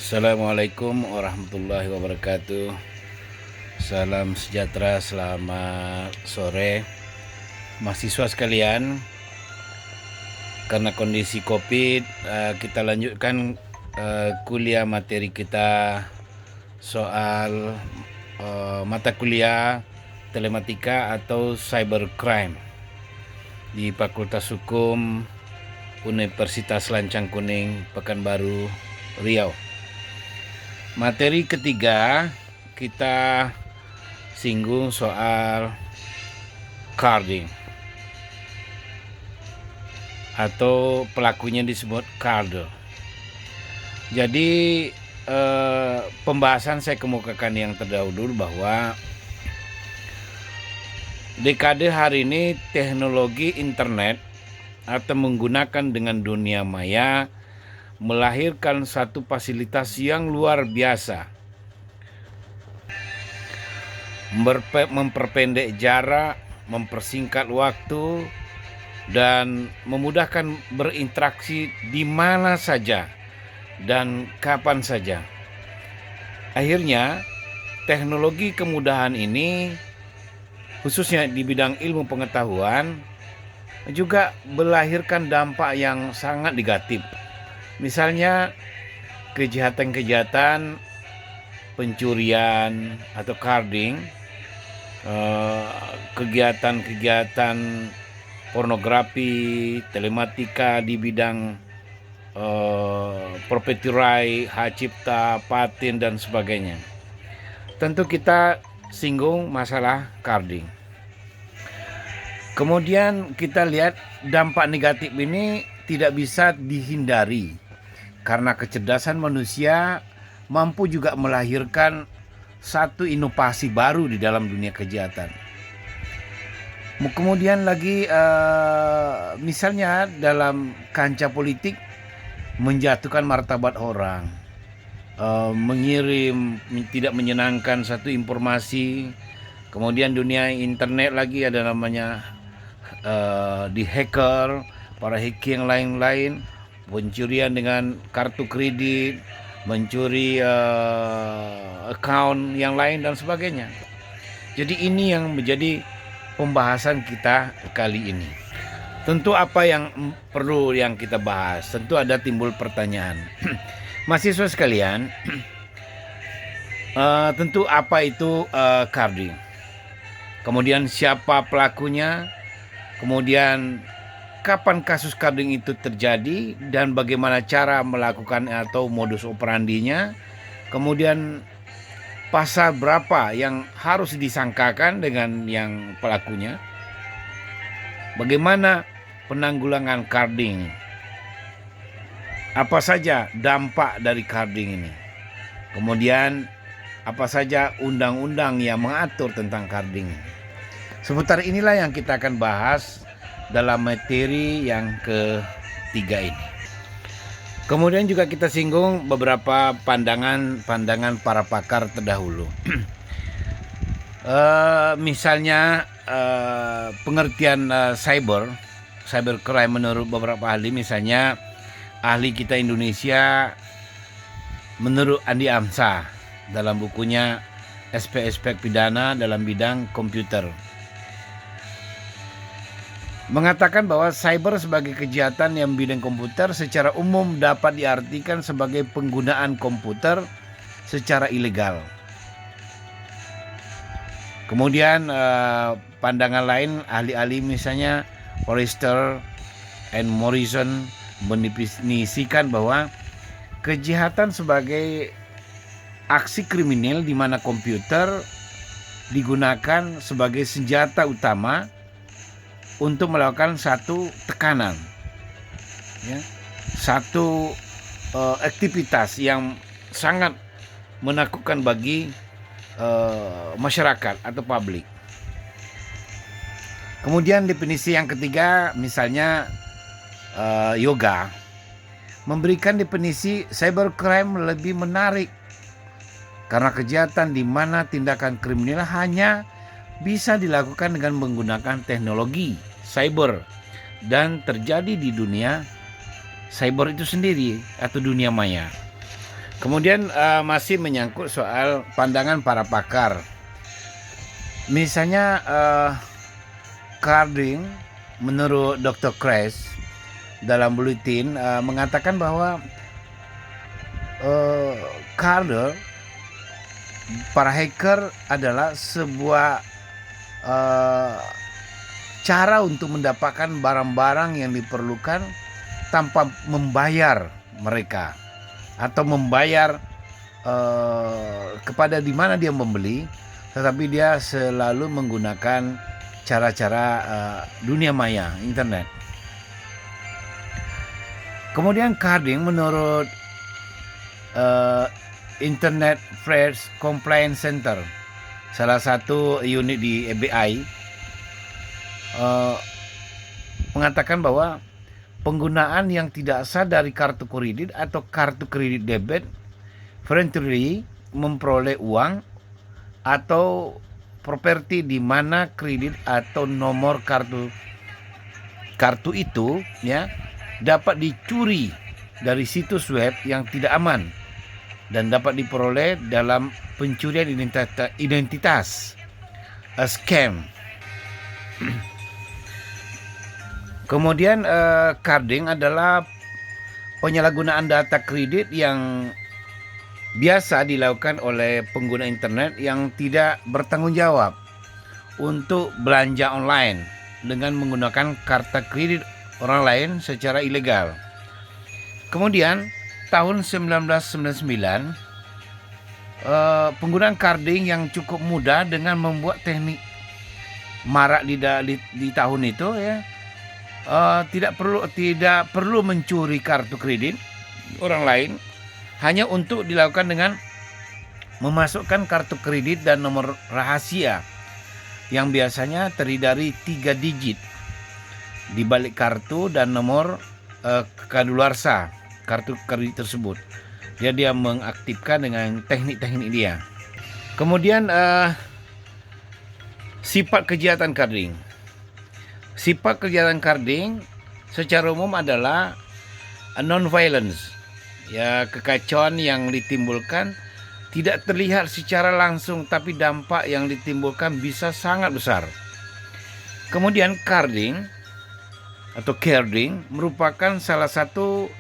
Assalamualaikum warahmatullahi wabarakatuh. Salam sejahtera, selamat sore mahasiswa sekalian. Karena kondisi COVID, kita lanjutkan kuliah materi kita soal mata kuliah telematika atau cybercrime di Fakultas Hukum Universitas Lancang Kuning, Pekanbaru, Riau. Materi ketiga kita singgung soal carding atau pelakunya disebut carder. Jadi pembahasan saya kemukakan yang terdahulu bahwa dekade hari ini teknologi internet atau menggunakan dengan dunia maya melahirkan satu fasilitas yang luar biasa, memperpendek jarak, mempersingkat waktu, dan memudahkan berinteraksi di mana saja dan kapan saja. Akhirnya, teknologi kemudahan ini, khususnya di bidang ilmu pengetahuan, juga melahirkan dampak yang sangat negatif. Misalnya kejahatan-kejahatan pencurian atau carding, kegiatan-kegiatan pornografi, telematika di bidang property right, hak cipta, paten, dan sebagainya. Tentu kita singgung masalah carding. Kemudian kita lihat dampak negatif ini tidak bisa dihindari karena kecerdasan manusia mampu juga melahirkan satu inovasi baru di dalam dunia kejahatan. Kemudian lagi misalnya dalam kancah politik menjatuhkan martabat orang, mengirim tidak menyenangkan satu informasi. Kemudian dunia internet lagi ada namanya di hacker, para hacking yang lain-lain, pencurian dengan kartu kredit, mencuri account yang lain dan sebagainya. Jadi ini yang menjadi pembahasan kita kali ini. Tentu apa yang perlu yang kita bahas, tentu ada timbul pertanyaan. Mahasiswa sekalian, tentu apa itu carding? Kemudian siapa pelakunya? Kemudian kapan kasus carding itu terjadi dan bagaimana cara melakukan atau modus operandinya. Kemudian pasal berapa yang harus disangkakan dengan yang pelakunya. Bagaimana penanggulangan carding. Apa saja dampak dari carding ini. Kemudian apa saja undang-undang yang mengatur tentang carding. Seputar inilah yang kita akan bahas dalam materi yang ketiga ini. Kemudian juga kita singgung beberapa pandangan para pakar terdahulu. Misalnya pengertian cybercrime menurut beberapa ahli, misalnya ahli kita Indonesia menurut Andi Amsa dalam bukunya Aspek-aspek pidana dalam bidang komputer, mengatakan bahwa cyber sebagai kejahatan yang bidang komputer secara umum dapat diartikan sebagai penggunaan komputer secara ilegal. Kemudian pandangan lain ahli-ahli misalnya Forrester and Morrison mendefinisikan bahwa kejahatan sebagai aksi kriminal di mana komputer digunakan sebagai senjata utama untuk melakukan satu tekanan, ya, satu aktivitas yang sangat menakutkan bagi masyarakat atau publik. Kemudian definisi yang ketiga, misalnya yoga, memberikan definisi cybercrime lebih menarik karena kejahatan di mana tindakan kriminal hanya bisa dilakukan dengan menggunakan teknologi cyber dan terjadi di dunia cyber itu sendiri atau dunia maya. Kemudian masih menyangkut soal pandangan para pakar. Misalnya carding menurut Dr. Kress dalam buletin mengatakan bahwa carding para hacker adalah sebuah cara untuk mendapatkan barang-barang yang diperlukan tanpa membayar mereka atau membayar kepada di mana dia membeli, tetapi dia selalu menggunakan cara-cara dunia maya, internet. Kemudian carding menurut Internet Fraud Compliance Center, salah satu unit di FBI, mengatakan bahwa penggunaan yang tidak sah dari kartu kredit atau kartu kredit debit voluntarily memperoleh uang atau properti di mana kredit atau nomor kartu itu ya dapat dicuri dari situs web yang tidak aman dan dapat diperoleh dalam pencurian identitas, a scam. Kemudian carding adalah penyalahgunaan data kredit yang biasa dilakukan oleh pengguna internet yang tidak bertanggung jawab untuk belanja online dengan menggunakan kartu kredit orang lain secara ilegal. Kemudian tahun 1999 penggunaan carding yang cukup mudah dengan membuat teknik marak di tahun itu ya. Tidak perlu mencuri kartu kredit orang lain, hanya untuk dilakukan dengan memasukkan kartu kredit dan nomor rahasia yang biasanya terdiri dari 3 digit di balik kartu dan nomor kadaluarsa kartu kredit tersebut. Dia mengaktifkan dengan teknik-teknik dia. Kemudian sifat kejahatan carding. Sifat kejahatan carding secara umum adalah non-violence, ya, kekacauan yang ditimbulkan tidak terlihat secara langsung, tapi dampak yang ditimbulkan bisa sangat besar. Kemudian carding merupakan salah satu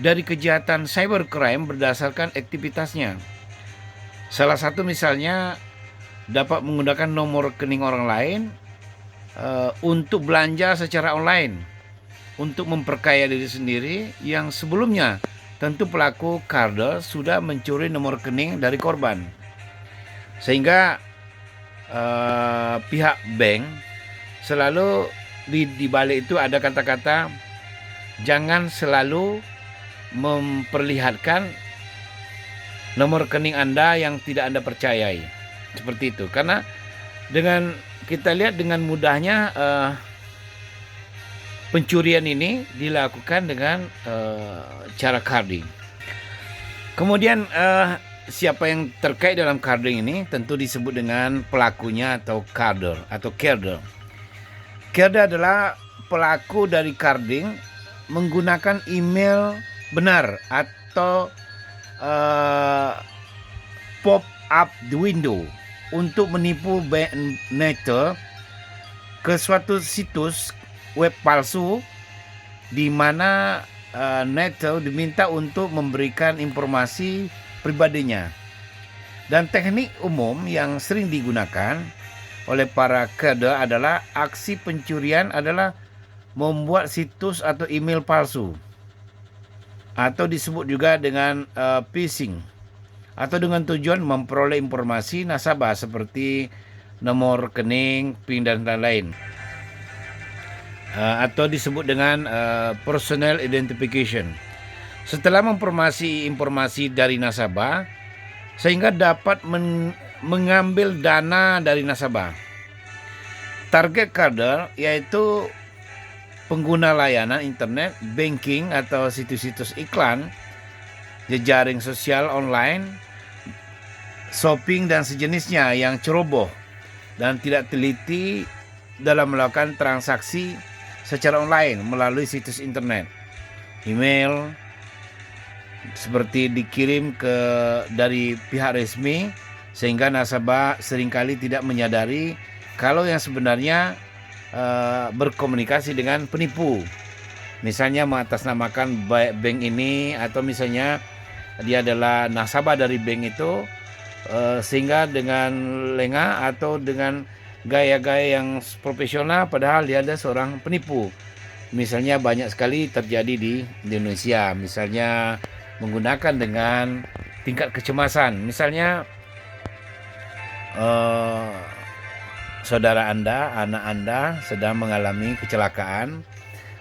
dari kejahatan cybercrime berdasarkan aktivitasnya. Salah satu misalnya dapat menggunakan nomor rekening orang lain untuk belanja secara online, untuk memperkaya diri sendiri yang sebelumnya tentu pelaku carding sudah mencuri nomor rekening dari korban. Sehingga pihak bank selalu di balik itu ada kata-kata jangan selalu memperlihatkan nomor rekening Anda yang tidak Anda percayai. Seperti itu. Karena dengan kita lihat dengan mudahnya pencurian ini dilakukan dengan cara carding. Kemudian siapa yang terkait dalam carding ini tentu disebut dengan pelakunya atau carder atau carder. Carder adalah pelaku dari carding menggunakan email benar atau pop up the window untuk menipu nether ke suatu situs web palsu di mana nether diminta untuk memberikan informasi pribadinya. Dan teknik umum yang sering digunakan oleh para carder adalah aksi pencurian adalah membuat situs atau email palsu atau disebut juga dengan phishing, atau dengan tujuan memperoleh informasi nasabah seperti nomor rekening, PIN dan lain-lain, atau disebut dengan personal identification. Setelah informasi dari nasabah sehingga dapat mengambil dana dari nasabah. Target carder yaitu pengguna layanan internet, banking atau situs-situs iklan, jejaring sosial online, shopping dan sejenisnya yang ceroboh dan tidak teliti dalam melakukan transaksi secara online melalui situs internet, email, seperti dikirim dari pihak resmi, sehingga nasabah seringkali tidak menyadari kalau yang sebenarnya berkomunikasi dengan penipu. Misalnya mengatasnamakan bank ini, atau misalnya dia adalah nasabah dari bank itu, sehingga dengan lengah atau dengan gaya-gaya yang profesional padahal dia ada seorang penipu. Misalnya banyak sekali terjadi di Indonesia, misalnya menggunakan dengan tingkat kecemasan. Misalnya saudara Anda, anak Anda sedang mengalami kecelakaan,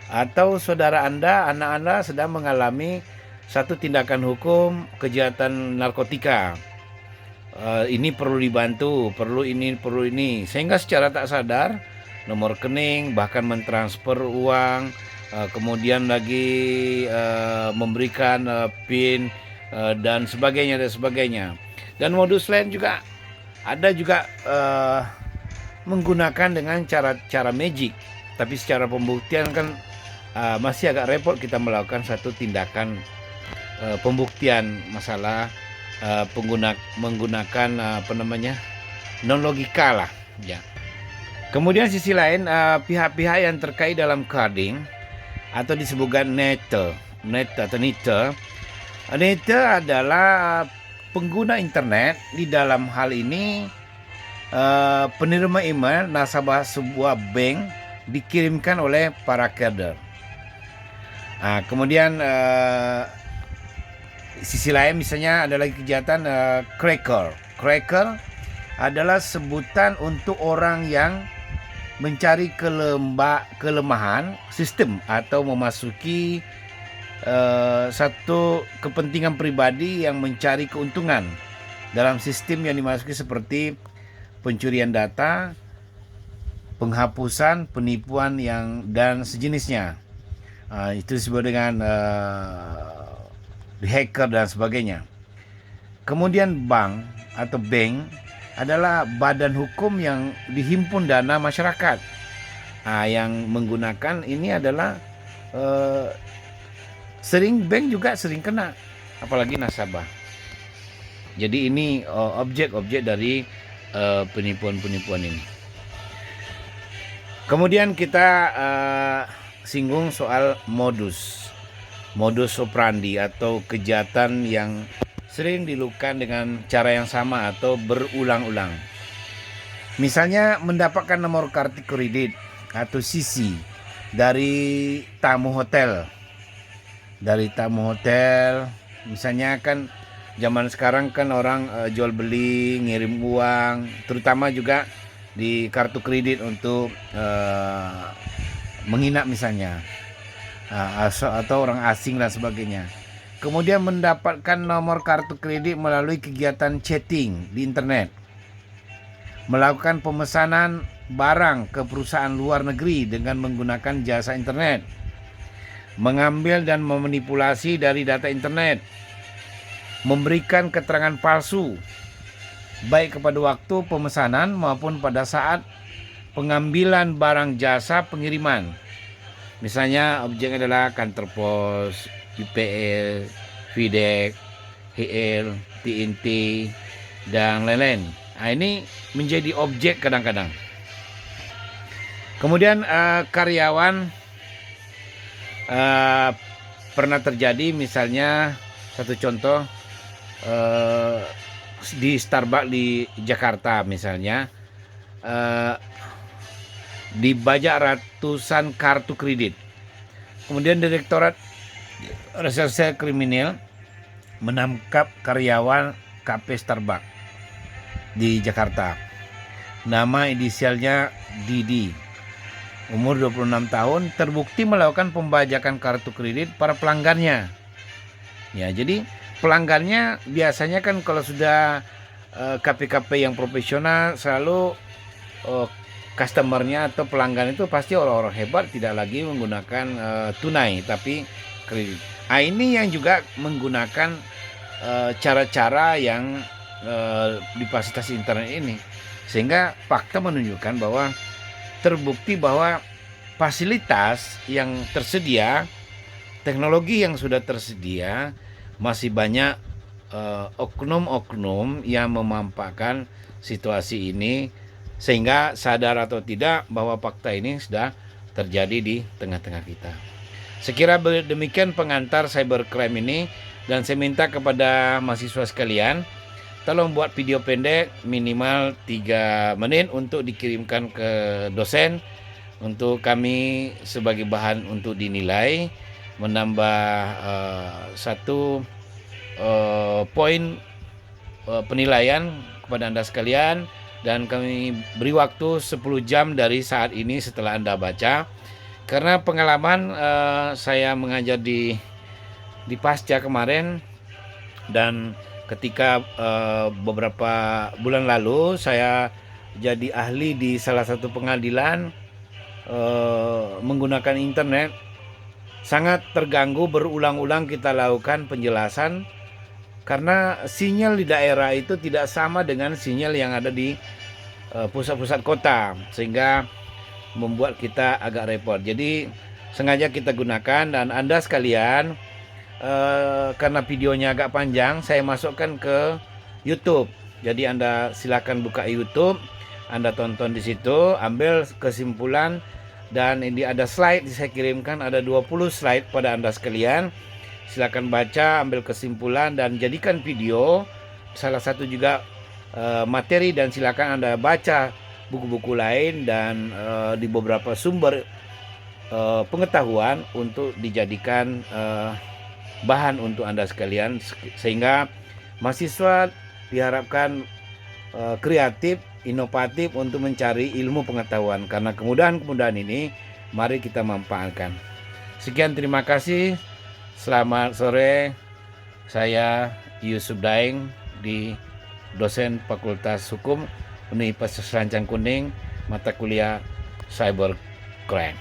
atau saudara Anda, anak Anda sedang mengalami satu tindakan hukum kejahatan narkotika. Ini perlu dibantu, perlu ini, sehingga secara tak sadar nomor rekening, bahkan mentransfer uang, kemudian lagi memberikan PIN dan sebagainya. Dan modus lain juga ada juga, menggunakan dengan cara magic, tapi secara pembuktian kan masih agak repot kita melakukan satu tindakan pembuktian masalah menggunakan non logika lah ya. Kemudian sisi lain, pihak-pihak yang terkait dalam carding atau disebutkan NETE adalah pengguna internet. Di dalam hal ini penerima email nasabah sebuah bank dikirimkan oleh para trader. Kemudian sisi lain misalnya ada lagi kejahatan cracker. Cracker adalah sebutan untuk orang yang mencari kelemahan sistem atau memasuki satu kepentingan pribadi yang mencari keuntungan dalam sistem yang dimasuki, seperti pencurian data, penghapusan, penipuan dan sejenisnya. Itu disebut dengan hacker dan sebagainya. Kemudian bank atau bank adalah badan hukum yang dihimpun dana masyarakat. Yang menggunakan ini adalah bank juga sering kena, apalagi nasabah. Jadi ini objek-objek dari penipuan-penipuan ini. Kemudian kita singgung soal modus operandi atau kejahatan yang sering dilakukan dengan cara yang sama atau berulang-ulang. Misalnya mendapatkan nomor kartu kredit atau CC dari tamu hotel. Misalnya kan zaman sekarang kan orang jual beli, ngirim uang, terutama juga di kartu kredit untuk menginap misalnya, atau orang asing dan sebagainya. Kemudian mendapatkan nomor kartu kredit melalui kegiatan chatting di internet, melakukan pemesanan barang ke perusahaan luar negeri dengan menggunakan jasa internet, mengambil dan memanipulasi dari data internet, memberikan keterangan palsu baik kepada waktu pemesanan maupun pada saat pengambilan barang jasa pengiriman. Misalnya objeknya adalah kantor pos, UPL, FedEx, HL, TNT, dan lain-lain. Ini menjadi objek kadang-kadang. Kemudian karyawan, pernah terjadi misalnya satu contoh di Starbucks di Jakarta misalnya, dibajak ratusan kartu kredit. Kemudian Direktorat Reserse Kriminal menangkap karyawan KP Starbucks di Jakarta. Nama inisialnya Didi, umur 26 tahun, terbukti melakukan pembajakan kartu kredit para pelanggannya. Ya, jadi pelanggannya biasanya kan kalau sudah KP-KP yang profesional selalu customernya atau pelanggan itu pasti orang-orang hebat, tidak lagi menggunakan tunai tapi kredit. Ini yang juga menggunakan cara-cara yang di fasilitas internet ini, sehingga fakta menunjukkan bahwa terbukti bahwa fasilitas yang tersedia, teknologi yang sudah tersedia masih banyak oknum-oknum yang memanfaatkan situasi ini, sehingga sadar atau tidak bahwa fakta ini sudah terjadi di tengah-tengah kita. Sekira demikian pengantar cybercrime ini, dan saya minta kepada mahasiswa sekalian, tolong buat video pendek minimal 3 menit untuk dikirimkan ke dosen untuk kami sebagai bahan untuk dinilai, menambah satu poin penilaian kepada Anda sekalian, dan kami beri waktu 10 jam dari saat ini setelah Anda baca. Karena pengalaman saya mengajar di Pasca kemarin, dan ketika beberapa bulan lalu saya jadi ahli di salah satu pengadilan menggunakan internet, sangat terganggu, berulang-ulang kita lakukan penjelasan karena sinyal di daerah itu tidak sama dengan sinyal yang ada di pusat-pusat kota, sehingga membuat kita agak repot. Jadi sengaja kita gunakan, dan Anda sekalian, karena videonya agak panjang, saya masukkan ke YouTube. Jadi Anda silakan buka YouTube, Anda tonton di situ, ambil kesimpulan, dan ini ada slide saya kirimkan, ada 20 slide pada Anda sekalian. Silakan baca, ambil kesimpulan, dan jadikan video salah satu juga materi, dan silakan Anda baca buku-buku lain dan di beberapa sumber pengetahuan untuk dijadikan bahan untuk Anda sekalian, sehingga mahasiswa diharapkan kreatif, inovatif untuk mencari ilmu pengetahuan, karena kemudahan-kemudahan ini mari kita manfaatkan. Sekian, terima kasih. Selamat sore. Saya Yusuf Daeng, dosen Fakultas Hukum Universitas Rancang Kuning, mata kuliah Cybercrime.